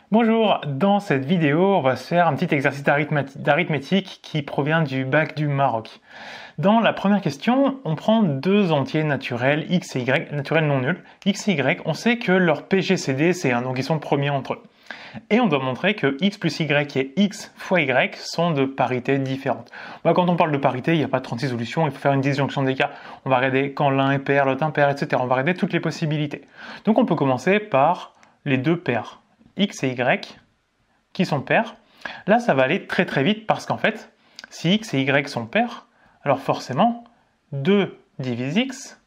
Bonjour, dans cette vidéo, on va se faire un petit exercice d'arithmétique qui provient du bac du Maroc. Dans la première question, on prend deux entiers naturels, x et y, naturels non nuls. X et y, on sait que leur PGCD c'est 1, donc ils sont premiers entre eux. Et on doit montrer que x plus y et x fois y sont de parités différentes. Quand on parle de parité, il n'y a pas 36 solutions, il faut faire une disjonction des cas. On va regarder quand l'un est pair, l'autre impair, etc. On va regarder toutes les possibilités. Donc on peut commencer par les deux paires, x et y, qui sont pairs. Là, ça va aller très très vite parce qu'en fait, si x et y sont pairs, alors forcément, 2 divise x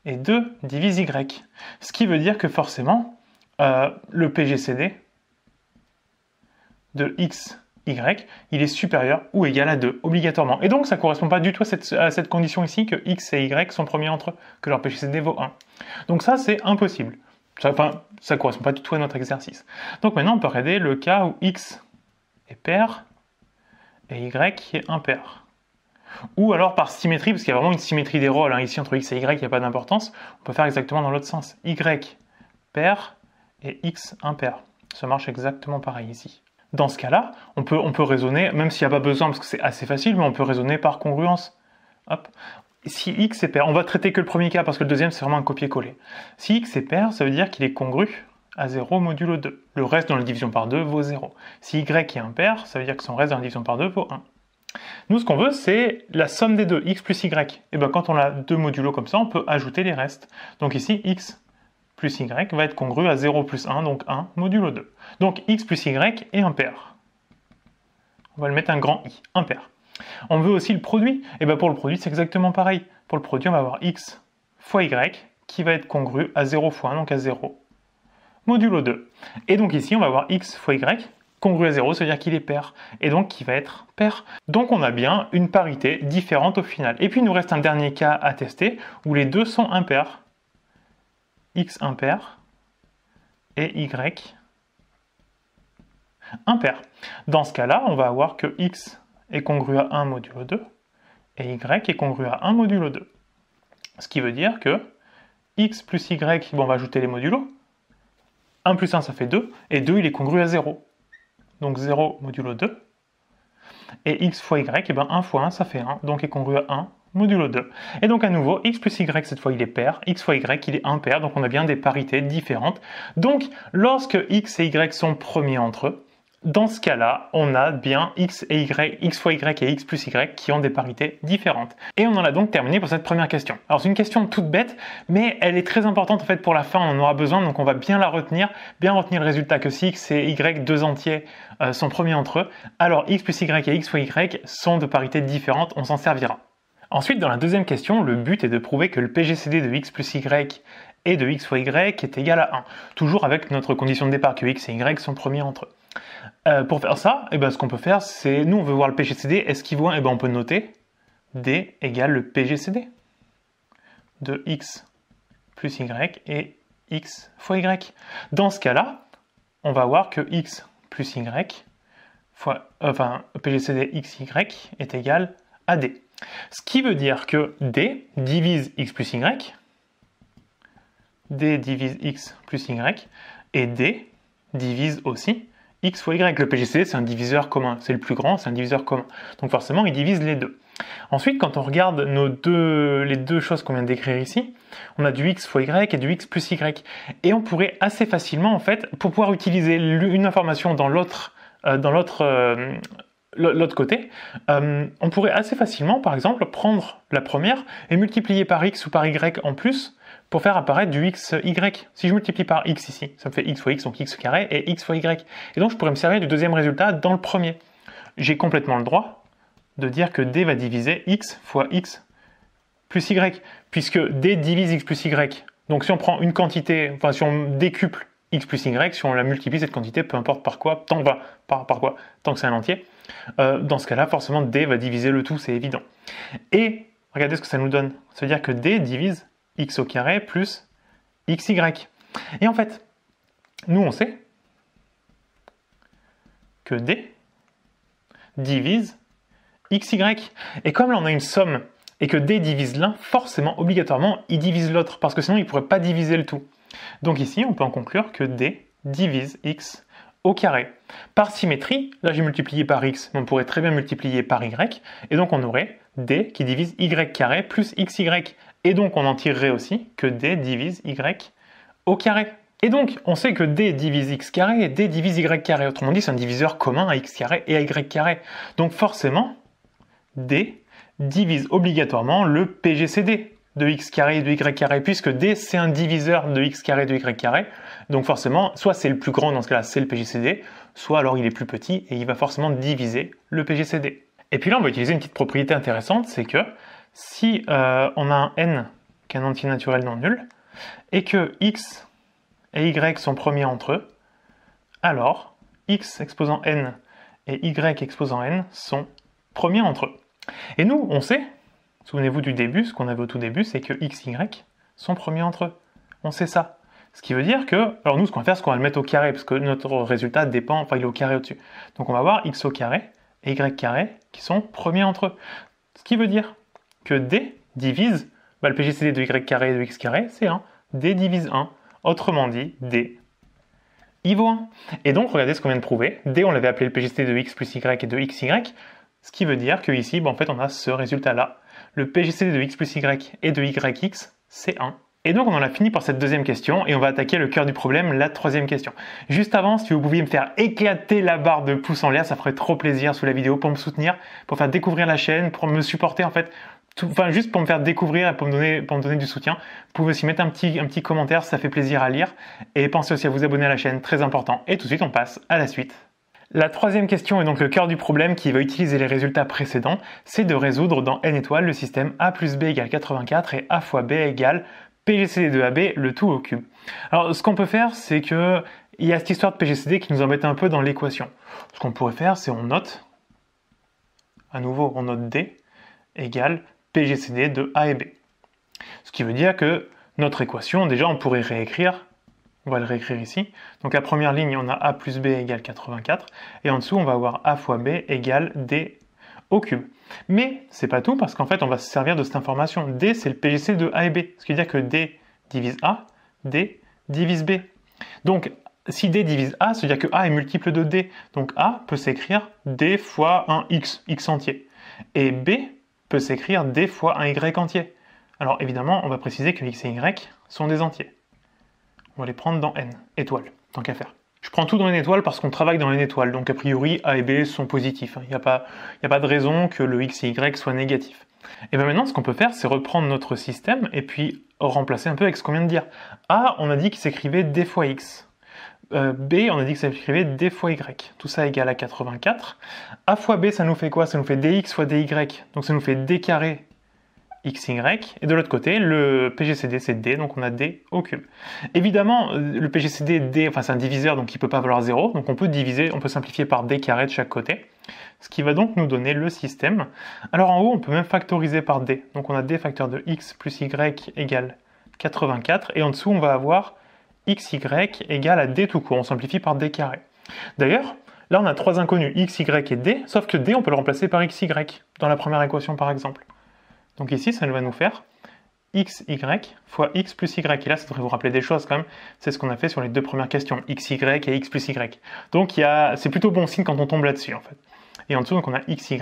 et 2 divise y. Ce qui veut dire que forcément, le PGCD de x, y, il est supérieur ou égal à 2, obligatoirement. Et donc, ça ne correspond pas du tout à cette condition ici que x et y sont premiers entre eux, que leur PGCD vaut 1. Donc ça, c'est impossible. Ça ne correspond pas du tout à notre exercice. Donc maintenant, on peut regarder le cas où x est pair et y est impair. Ou alors par symétrie, parce qu'il y a vraiment une symétrie des rôles. Ici, entre x et y, il n'y a pas d'importance. On peut faire exactement dans l'autre sens. Y pair et x impair. Ça marche exactement pareil ici. Dans ce cas-là, on peut raisonner, même s'il n'y a pas besoin, parce que c'est assez facile, mais on peut raisonner par congruence. Hop. Si x est pair, on va traiter que le premier cas, parce que le deuxième, c'est vraiment un copier-coller. Si x est pair, ça veut dire qu'il est congru à 0 modulo 2. Le reste dans la division par 2 vaut 0. Si y est impair, ça veut dire que son reste dans la division par 2 vaut 1. Nous, ce qu'on veut, c'est la somme des deux, x plus y. Et bien, quand on a deux modulos comme ça, on peut ajouter les restes. Donc ici, x plus y va être congru à 0 plus 1, donc 1 modulo 2. Donc x plus y est impair. On va le mettre un grand I, impair. On veut aussi le produit. Et bien pour le produit, c'est exactement pareil. Pour le produit, on va avoir x fois y qui va être congru à 0 fois 1, donc à 0 modulo 2. Et donc ici, on va avoir x fois y congru à 0, ça veut dire qu'il est pair. Et donc qui va être pair. Donc on a bien une parité différente au final. Et puis il nous reste un dernier cas à tester où les deux sont impairs. X impair et y impair. Dans ce cas-là, on va avoir que x est congru à 1 modulo 2 et y est congru à 1 modulo 2. Ce qui veut dire que x plus y, on va ajouter les modulos. 1 plus 1, ça fait 2, et 2, il est congru à 0. Donc 0 modulo 2. Et x fois y, 1 fois 1, ça fait 1, donc est congru à 1 modulo 2. Et donc à nouveau, x plus y, cette fois, il est pair, x fois y, il est impair, donc on a bien des parités différentes. Donc, lorsque x et y sont premiers entre eux, dans ce cas-là, on a bien x fois y et x plus y qui ont des parités différentes. Et on en a donc terminé pour cette première question. Alors c'est une question toute bête, mais elle est très importante en fait pour la fin, on en aura besoin, donc on va bien la retenir, bien retenir le résultat que si x et y, deux entiers, sont premiers entre eux, alors x plus y et x fois y sont de parités différentes, on s'en servira. Ensuite, dans la deuxième question, le but est de prouver que le PGCD de x plus y et de x fois y est égal à 1. Toujours avec notre condition de départ, que x et y sont premiers entre eux. Pour faire ça, ce qu'on peut faire, c'est, nous on veut voir le PGCD, est-ce qu'il vaut 1 ? On peut noter D égale le PGCD de x plus y et x fois y. Dans ce cas-là, on va voir que x plus y fois, PGCD xy est égal à D. Ce qui veut dire que D divise x plus y, D divise x plus y, et D divise aussi x fois y. Le PGCD, c'est un diviseur commun. C'est le plus grand, c'est un diviseur commun. Donc forcément, il divise les deux. Ensuite, quand on regarde les deux choses qu'on vient d'écrire ici, on a du x fois y et du x plus y. Et on pourrait assez facilement, en fait, pour pouvoir utiliser une information dans l'autre côté, on pourrait assez facilement, par exemple, prendre la première et multiplier par x ou par y en plus pour faire apparaître du x, y. Si je multiplie par x ici, ça me fait x fois x, donc x carré, et x fois y. Et donc je pourrais me servir du deuxième résultat dans le premier. J'ai complètement le droit de dire que d va diviser x fois x plus y, puisque d divise x plus y. Donc si on prend une quantité, si on décuple x plus y, si on la multiplie cette quantité, peu importe par quoi, tant que c'est un entier, dans ce cas-là, forcément, d va diviser le tout, c'est évident. Et regardez ce que ça nous donne. Ça veut dire que d divise x au carré plus xy. Et en fait, nous on sait que d divise xy. Et comme là on a une somme et que d divise l'un, forcément, obligatoirement, il divise l'autre, parce que sinon il ne pourrait pas diviser le tout. Donc ici, on peut en conclure que d divise x au carré. Par symétrie, là j'ai multiplié par x, mais on pourrait très bien multiplier par y, et donc on aurait d qui divise y carré plus xy. Et donc on en tirerait aussi que d divise y au carré. Et donc on sait que d divise x carré et d divise y carré. Autrement dit, c'est un diviseur commun à x carré et à y carré. Donc forcément, d divise obligatoirement le PGCD de x carré et de y carré, puisque d c'est un diviseur de x carré et de y carré. Donc forcément, soit c'est le plus grand, dans ce cas-là c'est le PGCD, soit alors il est plus petit et il va forcément diviser le PGCD. Et puis là on va utiliser une petite propriété intéressante, c'est que si on a un n qui est un entier naturel non nul, et que x et y sont premiers entre eux, alors x exposant n et y exposant n sont premiers entre eux. Et nous, on sait, souvenez-vous du début, ce qu'on avait au tout début, c'est que x, y sont premiers entre eux. On sait ça. Ce qui veut dire que, alors nous, ce qu'on va faire, c'est qu'on va le mettre au carré, parce que notre résultat dépend, enfin il est au carré au-dessus. Donc on va avoir x au carré et y carré qui sont premiers entre eux. Ce qui veut dire que d divise, le PGCD de y carré et de x carré, c'est 1. D divise 1. Autrement dit, d il vaut 1. Et donc, regardez ce qu'on vient de prouver. D, on l'avait appelé le PGCD de x plus y et de xy. Ce qui veut dire que ici, en fait, on a ce résultat-là. Le PGCD de x plus y et de yx, c'est 1. Et donc, on en a fini pour cette deuxième question et on va attaquer le cœur du problème, la troisième question. Juste avant, si vous pouviez me faire éclater la barre de pouces en l'air, ça ferait trop plaisir sous la vidéo pour me soutenir, pour faire découvrir la chaîne, pour me supporter en fait. Juste pour me faire découvrir et pour me donner du soutien. Vous pouvez aussi mettre un petit commentaire, ça fait plaisir à lire. Et pensez aussi à vous abonner à la chaîne, très important. Et tout de suite, on passe à la suite. La troisième question est donc le cœur du problème qui va utiliser les résultats précédents. C'est de résoudre dans n étoiles le système a plus b égale 84 et a fois b égale PGCD de AB, le tout au cube. Alors, ce qu'on peut faire, c'est que il y a cette histoire de PGCD qui nous embête un peu dans l'équation. Ce qu'on pourrait faire, c'est on note, à nouveau, on note d égale PGCD de A et B. Ce qui veut dire que notre équation, déjà, on pourrait réécrire, on va le réécrire ici. Donc la première ligne, on a A plus B égale 84, et en dessous, on va avoir A fois B égale D au cube. Mais c'est pas tout, parce qu'en fait, on va se servir de cette information. D, c'est le PGCD de A et B. Ce qui veut dire que D divise A, D divise B. Donc, si D divise A, ça veut dire que A est multiple de D. Donc A peut s'écrire D fois un X, X entier. Et B peut s'écrire d fois un y entier. Alors évidemment, on va préciser que x et y sont des entiers. On va les prendre dans n, étoiles, tant qu'à faire. Je prends tout dans n étoiles parce qu'on travaille dans n étoiles, donc a priori a et b sont positifs. Il n'y a pas de raison que le x et y soit négatif. Et bien maintenant, ce qu'on peut faire, c'est reprendre notre système et puis remplacer un peu avec ce qu'on vient de dire. A, on a dit qu'il s'écrivait d fois x. B, on a dit que ça s'écrivait d fois y. Tout ça égale à 84. A fois b, ça nous fait quoi? Ça nous fait dx fois dy. Donc ça nous fait d carré xy. Et de l'autre côté, le PGCD, c'est d, donc on a d au cube. Évidemment, le PGCD, d, c'est un diviseur, donc il ne peut pas valoir 0. Donc on peut diviser, on peut simplifier par d carré de chaque côté. Ce qui va donc nous donner le système. Alors en haut, on peut même factoriser par d. Donc on a d facteur de x plus y égale 84. Et en dessous, on va avoir xy égale à d tout court, on simplifie par d carré. D'ailleurs, là on a trois inconnus, x, y et d, sauf que d on peut le remplacer par xy, dans la première équation par exemple. Donc ici ça va nous faire xy fois x plus y, et là ça devrait vous rappeler des choses quand même, c'est ce qu'on a fait sur les deux premières questions, xy et x plus y. Donc c'est plutôt bon signe quand on tombe là-dessus en fait. Et en dessous donc on a xy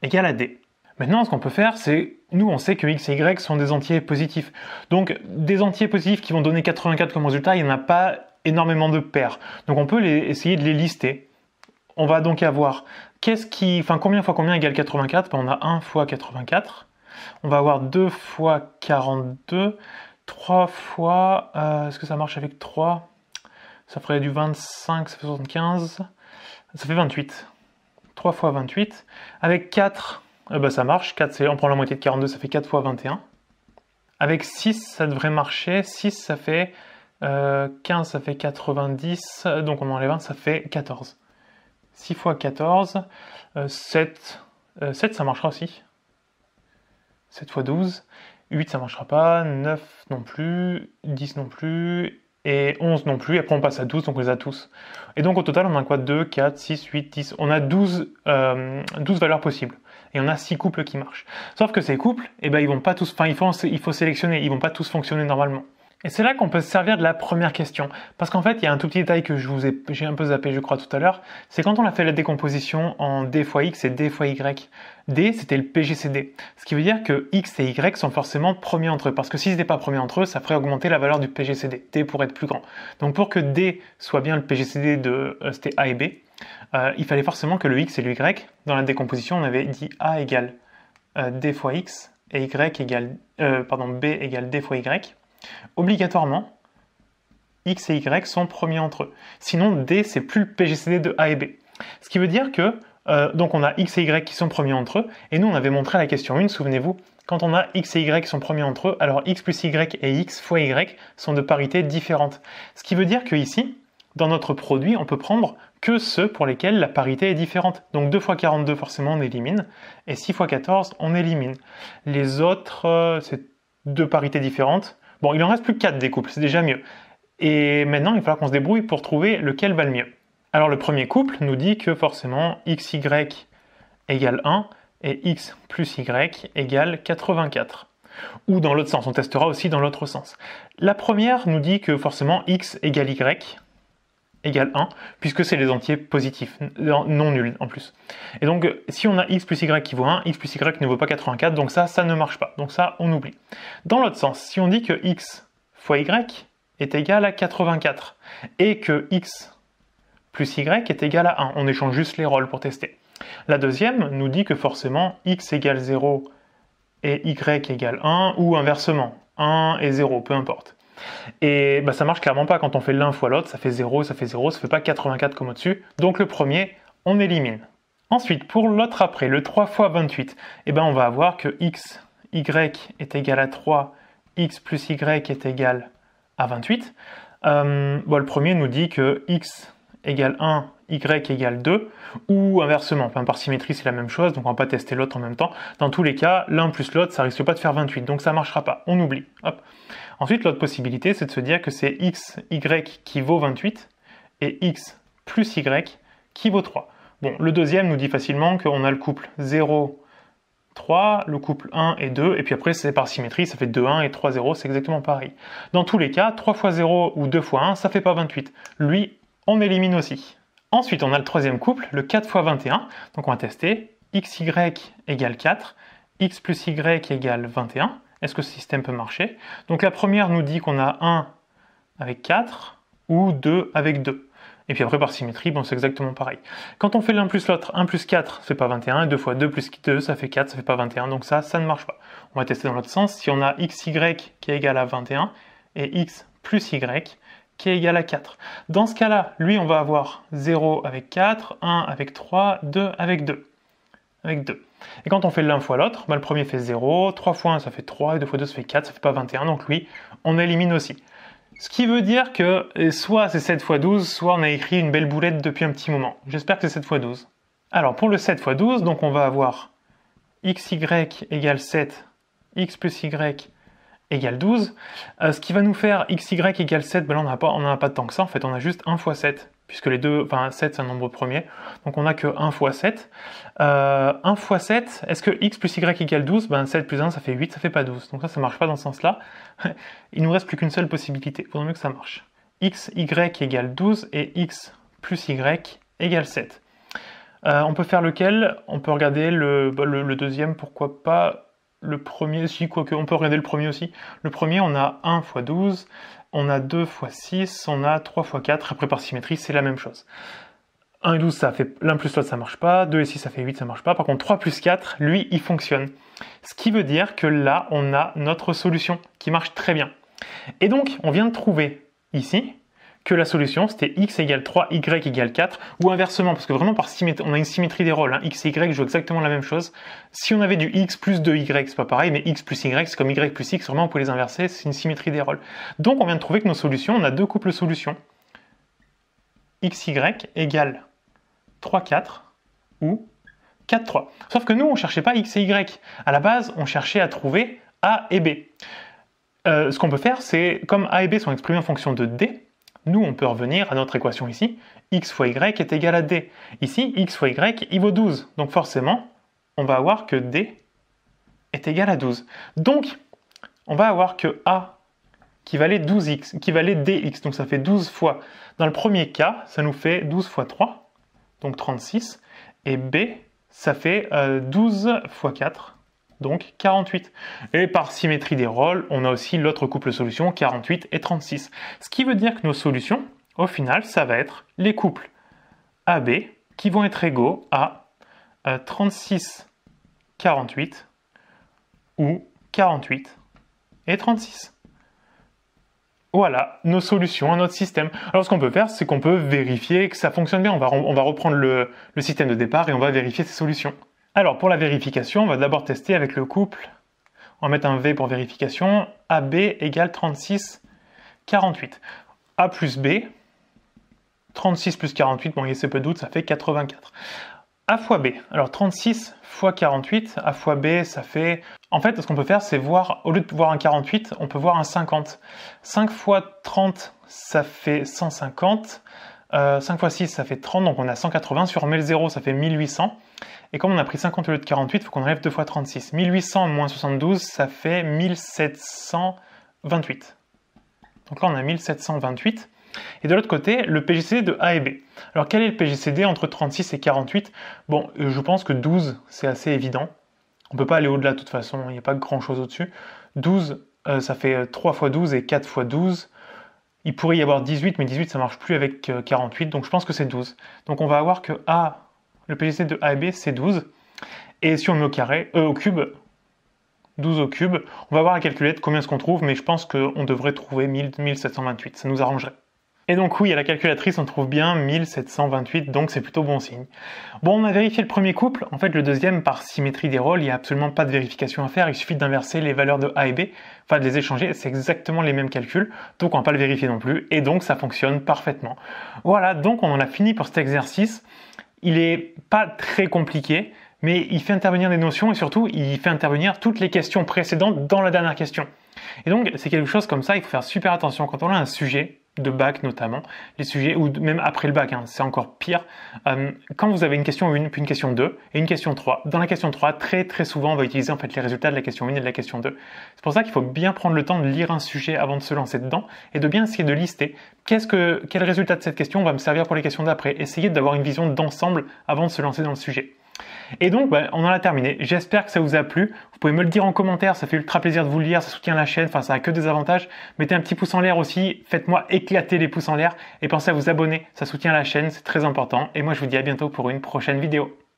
égale à d. Maintenant, ce qu'on peut faire, c'est, nous, on sait que x et y sont des entiers positifs. Donc, des entiers positifs qui vont donner 84 comme résultat, il n'y en a pas énormément de paires. Donc, on peut essayer de les lister. On va donc avoir, combien fois combien égale 84 ? On a 1 fois 84. On va avoir 2 fois 42. 3 fois, est-ce que ça marche avec 3 ? Ça ferait du 25, ça fait 75. Ça fait 28. 3 fois 28. Avec 4... ça marche, 4, on prend la moitié de 42, ça fait 4 fois 21. Avec 6, ça devrait marcher. 6, ça fait 15, ça fait 90. Donc on enlève 1, ça fait 14. 6 fois 14, 7. 7, ça marchera aussi. 7 fois 12. 8, ça marchera pas. 9 non plus. 10 non plus. Et 11 non plus. Et après, on passe à 12, donc on les a tous. Et donc au total, on a quoi? 2, 4, 6, 8, 10. On a 12 valeurs possibles. Et on a 6 couples qui marchent. Sauf que ces couples, ils vont pas tous, il faut sélectionner, ils vont pas tous fonctionner normalement. Et c'est là qu'on peut se servir de la première question. Parce qu'en fait, il y a un tout petit détail que j'ai un peu zappé, je crois, tout à l'heure. C'est quand on a fait la décomposition en d fois x et d fois y. D, c'était le PGCD. Ce qui veut dire que x et y sont forcément premiers entre eux. Parce que si ce n'était pas premier entre eux, ça ferait augmenter la valeur du PGCD. D pourrait être plus grand. Donc pour que D soit bien le PGCD de c'était A et B, il fallait forcément que le x et le y, dans la décomposition, on avait dit A égale d fois x et y égale, B égale d fois y. Obligatoirement, x et y sont premiers entre eux. Sinon, D, c'est plus le PGCD de A et B. Ce qui veut dire que, donc on a x et y qui sont premiers entre eux, et nous on avait montré à la question 1, souvenez-vous, quand on a x et y qui sont premiers entre eux, alors x plus y et x fois y sont de parité différente. Ce qui veut dire que ici, dans notre produit, on peut prendre que ceux pour lesquels la parité est différente. Donc 2 fois 42, forcément, on élimine, et 6 fois 14, on élimine. Les autres, c'est deux parités différentes. Bon, il en reste plus que 4 des couples, c'est déjà mieux. Et maintenant, il va falloir qu'on se débrouille pour trouver lequel va le mieux. Alors le premier couple nous dit que forcément xy égale 1 et x plus y égale 84. Ou dans l'autre sens, on testera aussi dans l'autre sens. La première nous dit que forcément x égale y égale 1, puisque c'est les entiers positifs, non nuls en plus. Et donc, si on a x plus y qui vaut 1, x plus y ne vaut pas 84, donc ça ne marche pas. Donc ça, on oublie. Dans l'autre sens, si on dit que x fois y est égal à 84, et que x plus y est égal à 1, on échange juste les rôles pour tester. La deuxième nous dit que forcément, x égale 0 et y égale 1, ou inversement, 1 et 0, peu importe. Et ça marche clairement pas quand on fait l'un fois l'autre, ça fait 0, ça fait pas 84 comme au-dessus. Donc le premier, on élimine. Ensuite, pour l'autre après, le 3 fois 28, on va avoir que x, y est égal à 3, x plus y est égal à 28. Le premier nous dit que x égale 1, y égale 2, ou inversement, par symétrie c'est la même chose, donc on va pas tester l'autre en même temps. Dans tous les cas, l'un plus l'autre, ça risque pas de faire 28, donc ça marchera pas, on oublie. Hop. Ensuite, l'autre possibilité, c'est de se dire que c'est x, y qui vaut 28, et x plus y qui vaut 3. Bon, le deuxième nous dit facilement qu'on a le couple 0, 3, le couple 1 et 2, et puis après c'est par symétrie, ça fait 2, 1 et 3, 0, c'est exactement pareil. Dans tous les cas, 3 fois 0 ou 2 fois 1, ça fait pas 28. Lui, on élimine aussi. Ensuite, on a le troisième couple, le 4 fois 21, donc on va tester, xy égale 4, x plus y égale 21, est-ce que ce système peut marcher? Donc la première nous dit qu'on a 1 avec 4 ou 2 avec 2. Et puis après par symétrie, c'est exactement pareil. Quand on fait l'un plus l'autre, 1 plus 4, ça fait pas 21, et 2 fois 2 plus 2, ça fait 4, ça fait pas 21, donc ça ne marche pas. On va tester dans l'autre sens, si on a xy qui est égal à 21, et x plus y qui est égal à 4. Dans ce cas-là, lui, on va avoir 0 avec 4, 1 avec 3, 2 avec 2. Avec 2. Et quand on fait l'un fois l'autre, le premier fait 0, 3 fois 1 ça fait 3, et 2 fois 2 ça fait 4, ça fait pas 21, donc lui, on élimine aussi. Ce qui veut dire que soit c'est 7 fois 12, soit on a écrit une belle boulette depuis un petit moment. J'espère que c'est 7 fois 12. Alors pour le 7 fois 12, donc on va avoir xy égale 7, x plus y égale 12. Ce qui va nous faire xy égale 7, là on n'en a pas tant que ça, en fait on a juste 1 fois 7. Puisque les deux, 7 c'est un nombre premier, donc on n'a que 1 fois 7. 1 fois 7, est-ce que x plus y égale 12 7 plus 1 ça fait 8, ça fait pas 12. Donc ça ne marche pas dans ce sens-là. Il nous reste plus qu'une seule possibilité, il faudrait mieux que ça marche. x, y égale 12 et x plus y égale 7. On peut faire lequel? On peut regarder le deuxième, pourquoi pas le premier, si, quoique on peut regarder le premier aussi. Le premier, on a 1 fois 12, on a 2 fois 6, on a 3 fois 4, après par symétrie, c'est la même chose. 1 et 12, ça fait l'un plus l'autre, ça marche pas, 2 et 6, ça fait 8, ça marche pas. Par contre, 3 plus 4, lui, il fonctionne. Ce qui veut dire que là, on a notre solution qui marche très bien. Et donc, on vient de trouver ici que la solution, c'était x égale 3, y égale 4, ou inversement, parce que vraiment, on a une symétrie des rôles. X et y jouent exactement la même chose. Si on avait du x plus 2y, c'est pas pareil, mais x plus y, c'est comme y plus x, vraiment, on peut les inverser, c'est une symétrie des rôles. Donc, on vient de trouver que nos solutions, on a deux couples solutions. xy égale 3, 4, ou 4, 3. Sauf que nous, on ne cherchait pas x et y. À la base, on cherchait à trouver a et b. Ce qu'on peut faire, c'est, comme a et b sont exprimés en fonction de d, nous, on peut revenir à notre équation ici, x fois y est égal à d. Ici, x fois y, il vaut 12. Donc forcément, on va avoir que d est égal à 12. Donc, on va avoir que a qui valait 12x, qui valait dx. Donc ça fait 12 fois. Dans le premier cas, ça nous fait 12 fois 3, donc 36. Et B, ça fait 12 fois 4, donc 48. Et par symétrie des rôles, on a aussi l'autre couple de solutions, 48 et 36. Ce qui veut dire que nos solutions, au final, ça va être les couples AB qui vont être égaux à 36, 48 ou 48 et 36. Voilà nos solutions à notre système. Alors ce qu'on peut faire, c'est qu'on peut vérifier que ça fonctionne bien. On va reprendre le système de départ et on va vérifier ces solutions. Alors pour la vérification, on va d'abord tester avec le couple. On va mettre un V pour vérification. AB égale 36, 48. A plus B, 36 plus 48, bon il y a assez peu de doute, ça fait 84. A fois B, alors 36 fois 48, A fois B, ça fait... En fait, ce qu'on peut faire, c'est voir, au lieu de voir un 48, on peut voir un 50. 5 fois 30, ça fait 150. 5 fois 6, ça fait 30, donc on a 180. Si on remet le 0, ça fait 1800. Et comme on a pris 50 au lieu de 48, il faut qu'on enlève 2 fois 36. 1800 moins 72, ça fait 1728. Donc là, on a 1728. Et de l'autre côté, le PGCD de A et B. Alors quel est le PGCD entre 36 et 48? Bon, je pense que 12, c'est assez évident. On ne peut pas aller au-delà de toute façon, il n'y a pas grand-chose au-dessus. 12, ça fait 3 fois 12 et 4 fois 12. Il pourrait y avoir 18, mais 18, ça ne marche plus avec 48, donc je pense que c'est 12. Donc on va avoir que A, le PGCD de A et B, c'est 12. Et si on met au carré, au cube, 12 au cube, on va voir la calculette combien est-ce qu'on trouve, mais je pense qu'on devrait trouver 1728, ça nous arrangerait. Et donc oui, à la calculatrice, on trouve bien 1728, donc c'est plutôt bon signe. Bon, on a vérifié le premier couple. En fait, le deuxième, par symétrie des rôles, il n'y a absolument pas de vérification à faire. Il suffit d'inverser les valeurs de A et B, enfin de les échanger. C'est exactement les mêmes calculs, donc on ne va pas le vérifier non plus. Et donc, ça fonctionne parfaitement. Voilà, donc on en a fini pour cet exercice. Il n'est pas très compliqué, mais il fait intervenir des notions et surtout, il fait intervenir toutes les questions précédentes dans la dernière question. Et donc, c'est quelque chose comme ça, il faut faire super attention. Quand on a un sujet, de bac notamment, les sujets, ou même après le bac, hein, c'est encore pire. Quand vous avez une question 1, puis une question 2 et une question 3, dans la question 3, très souvent, on va utiliser en fait les résultats de la question 1 et de la question 2. C'est pour ça qu'il faut bien prendre le temps de lire un sujet avant de se lancer dedans et de bien essayer de lister quel résultat de cette question va me servir pour les questions d'après. Essayez d'avoir une vision d'ensemble avant de se lancer dans le sujet. Et donc, on en a terminé. J'espère que ça vous a plu. Vous pouvez me le dire en commentaire, ça fait ultra plaisir de vous le lire, ça soutient la chaîne, enfin ça a que des avantages. Mettez un petit pouce en l'air aussi, faites-moi éclater les pouces en l'air et pensez à vous abonner, ça soutient la chaîne, c'est très important. Et moi je vous dis à bientôt pour une prochaine vidéo.